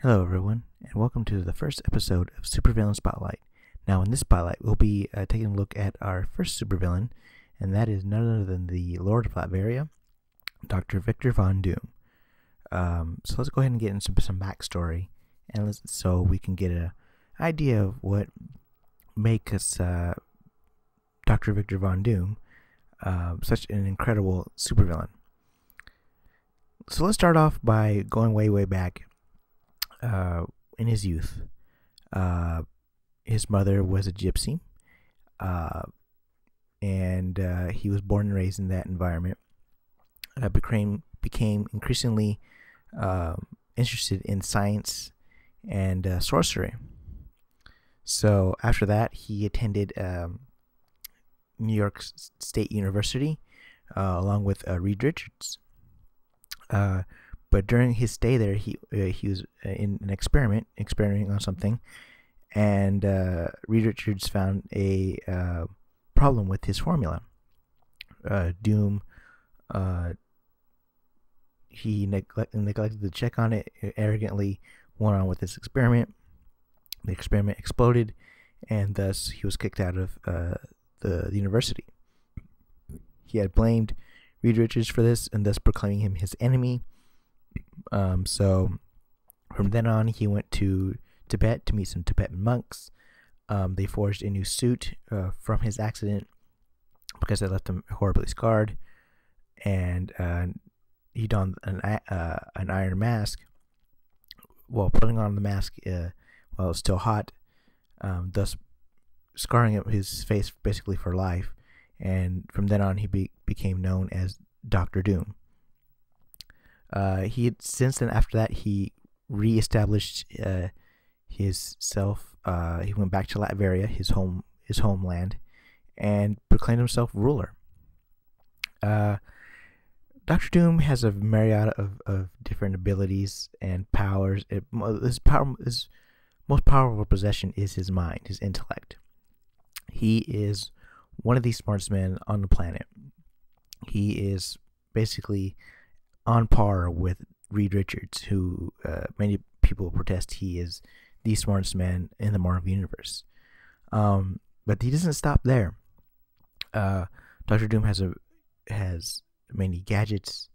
Hello everyone, and welcome to the first episode of Supervillain Spotlight. Now in this spotlight, we'll be taking a look at our first supervillain, and that is none other than the Lord of Latveria, Dr. Victor Von Doom. So let's go ahead and get into some backstory, and so we can get an idea of what makes Dr. Victor Von Doom such an incredible supervillain. So let's start off by going way back. In his youth, his mother was a gypsy, and he was born and raised in that environment. Became increasingly interested in science and sorcery. So after that, he attended New York State University along with Reed Richards. But during his stay there, he was in an experimenting on something, and Reed Richards found a problem with his formula. Doom, he neglected to check on it, arrogantly went on with this experiment. The experiment exploded, and thus he was kicked out of the university. He had blamed Reed Richards for this, and thus proclaiming him his enemy. So from then on, he went to Tibet to meet some Tibetan monks. They forged a new suit from his accident because they left him horribly scarred, and he donned an iron mask. While putting on the mask while it was still hot, thus scarring up his face basically for life. And from then on, he became known as Dr. Doom. Since then, after that, he reestablished his self. He went back to Latveria, his homeland, and proclaimed himself ruler. Dr. Doom has a myriad of different abilities and powers. His most powerful possession is his mind, his intellect. He is one of the smartest men on the planet. He is basically on par with Reed Richards, who many people protest he is the smartest man in the Marvel Universe. But he doesn't stop there. Dr. Doom has many gadgets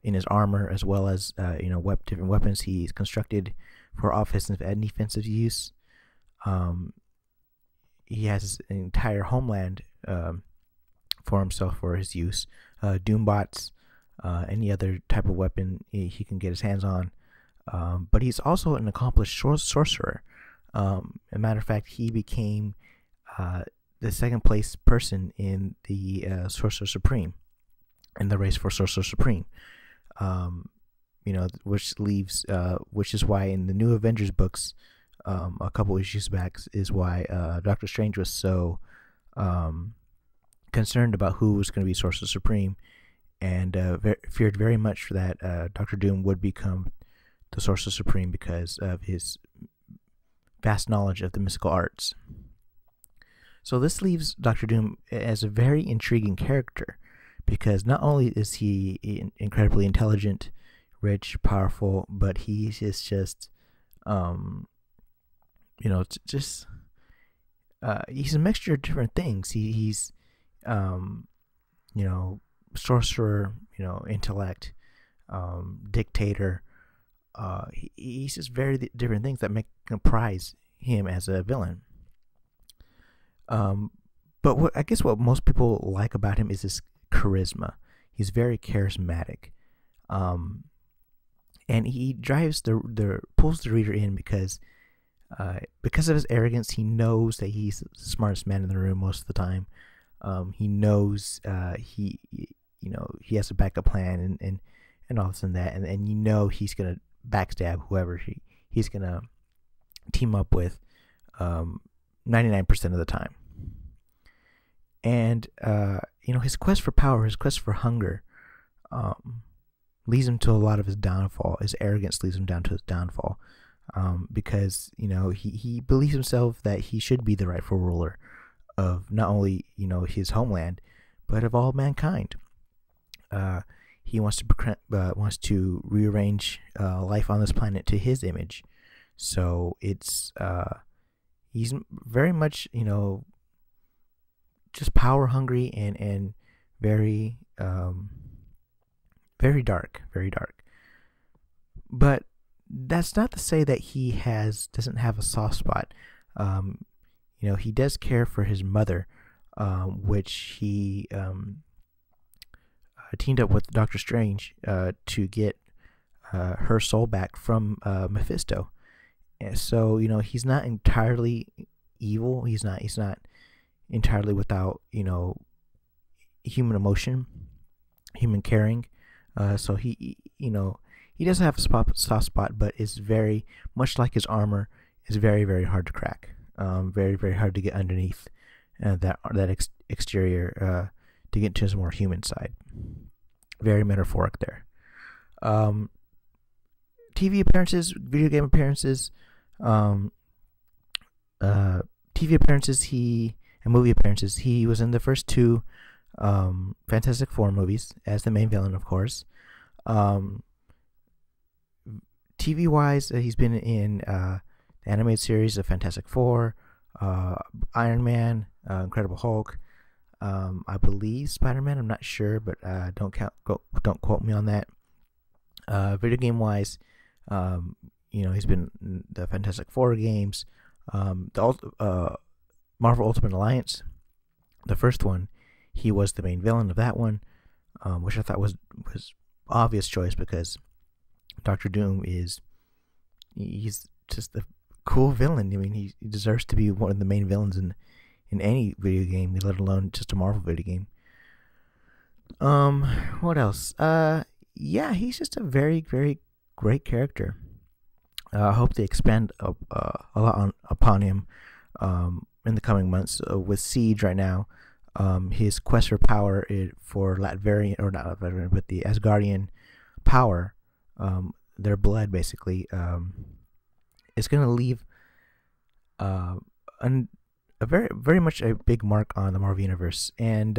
in his armor, as well as different weapons he's constructed for offensive and defensive use. He has an entire homeland for himself for his use. Doombots. Any other type of weapon he can get his hands on. But he's also an accomplished sorcerer. As a matter of fact, he became the second place person in the Sorcerer Supreme, in the race for Sorcerer Supreme. Which is why in the new Avengers books, a couple issues back, is why Doctor Strange was so concerned about who was going to be Sorcerer Supreme, and feared very much that Dr. Doom would become the Sorcerer Supreme because of his vast knowledge of the mystical arts. So this leaves Dr. Doom as a very intriguing character, because not only is he incredibly intelligent, rich, powerful, but he is just, he's a mixture of different things. He's sorcerer, intellect, dictator. He's just very different things that comprise him as a villain. But what most people like about him is his charisma. He's very charismatic, and he drives pulls the reader in because of his arrogance. He knows that he's the smartest man in the room most of the time. He knows he has a backup plan and all this and that, and he's gonna backstab whoever he's gonna team up with 99% of the time. And his quest for power, his quest for hunger, leads him to a lot of his downfall. His arrogance leads him down to his downfall, because he believes himself that he should be the rightful ruler of not only his homeland, but of all mankind. he wants to rearrange life on this planet to his image. So it's he's very much, you know, just power hungry and very very dark, very dark. But that's not to say that he doesn't have a soft spot. You know, he does care for his mother, which he teamed up with Doctor Strange to get her soul back from Mephisto. And so, you know, he's not entirely evil. He's not entirely without, you know, human emotion, human caring. So he, you know, he does have a soft spot, but it's very much like his armor. Is very, very hard to crack. Very, very hard to get underneath that exterior to get to his more human side. Very metaphoric there. TV appearances, video game appearances, TV appearances. And movie appearances. He was in the first two Fantastic Four movies as the main villain, of course. TV wise, he's been in the animated series of Fantastic Four, Iron Man, Incredible Hulk, I believe Spider-Man. I'm not sure, but don't quote me on that. Video game wise, you know, he's been in the Fantastic Four games, the Marvel Ultimate Alliance, the first one. He was the main villain of that one, which I thought was obvious choice because Doctor Doom he's just a cool villain. I mean, he deserves to be one of the main villains in any video game, let alone just a Marvel video game. What else? Yeah, he's just a very, very great character. I hope they expand a lot upon him in the coming months. With Siege right now, his quest for power for Latverian, or not Latverian, but the Asgardian power, their blood basically, is going to leave a very, very much a big mark on the Marvel Universe. And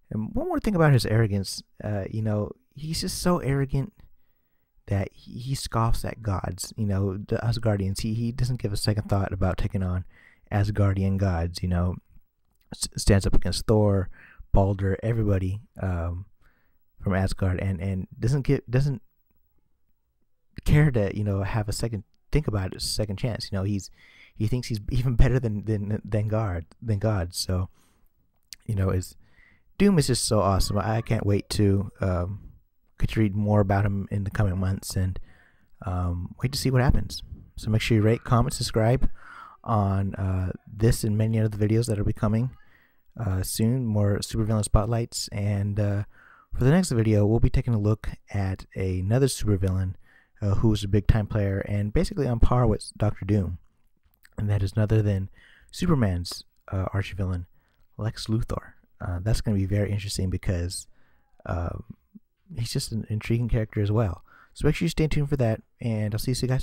one more thing about his arrogance, you know, he's just so arrogant that he scoffs at gods, you know, the Asgardians. He doesn't give a second thought about taking on Asgardian gods, you know, stands up against Thor, Balder, everybody from Asgard, and doesn't care to, you know, have a second think about it, a second chance. You know, he thinks he's even better than God. So, you know, Doom is just so awesome. I can't wait to get to read more about him in the coming months, and wait to see what happens. So make sure you rate, comment, subscribe on this and many other videos that will be coming soon. More supervillain spotlights, and for the next video, we'll be taking a look at another supervillain who is a big time player and basically on par with Doctor Doom, and that is none other than Superman's archvillain, Lex Luthor. That's going to be very interesting because he's just an intriguing character as well. So make sure you stay tuned for that, and I'll see you guys